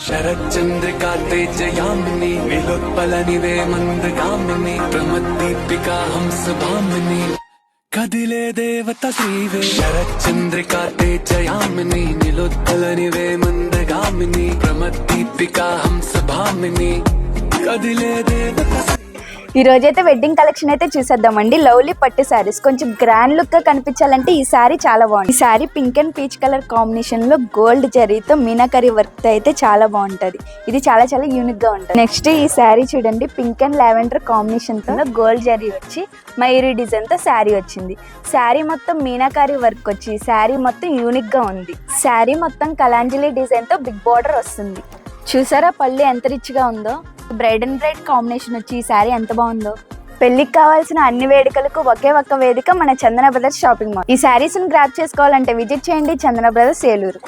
शरच्चंद्रिका तेजयामिनी विलोत्पलनिवे मंदगामिनी प्रमद्दीपिका हंसभामिनी कदिले देवता श्रीवे शरच्चंद्रिका तेजयामिनी निलोत्पलनिवे मंदगामिनी प्रमद्दीपिका हंसभामिनी कदिले देवता। ఈ రోజైతే వెడ్డింగ్ కలెక్షన్ అయితే చూసేద్దామండి. లవ్లీ పట్టు శారీస్ కొంచెం గ్రాండ్ లుక్ గా కనిపించాలంటే ఈ శారీ చాలా బాగుంది. ఈ sari pink and peach colour combination లో గోల్డ్ జరీతో మీనాకరీ వర్క్ అయితే చాలా బాగుంటది. ఇది చాలా చాలా యూనిక్ గా ఉంటుంది. నెక్స్ట్ ఈ శారీ చూడండి, పింక్ అండ్ లావెండర్ కాంబినేషన్ తో గోల్డ్ జరీ వచ్చి మైరీ డిజైన్ తో శారీ వచ్చింది. శారీ మొత్తం మీనాకరీ వర్క్ వచ్చి శారీ మొత్తం యూనిక్ గా ఉంది. శారీ మొత్తం కలాంజలి డిజైన్ తో బిగ్ బార్డర్ వస్తుంది. చూసారా పళ్ళు ఎంత రిచ్ గా ఉందో. బ్రైడ్ అండ్ బ్రైడ్ కాంబినేషన్ వచ్చి ఈ శారీ ఎంత బాగుందో. పెళ్లికి కావాల్సిన అన్ని వేడుకలకు ఒకే ఒక్క వేదిక మన చందన బ్రదర్స్ షాపింగ్ మాల్. ఈ శారీస్ ని గ్రాప్ చేసుకోవాలంటే విజిట్ చేయండి చందన బ్రదర్స్ ఏలూరు.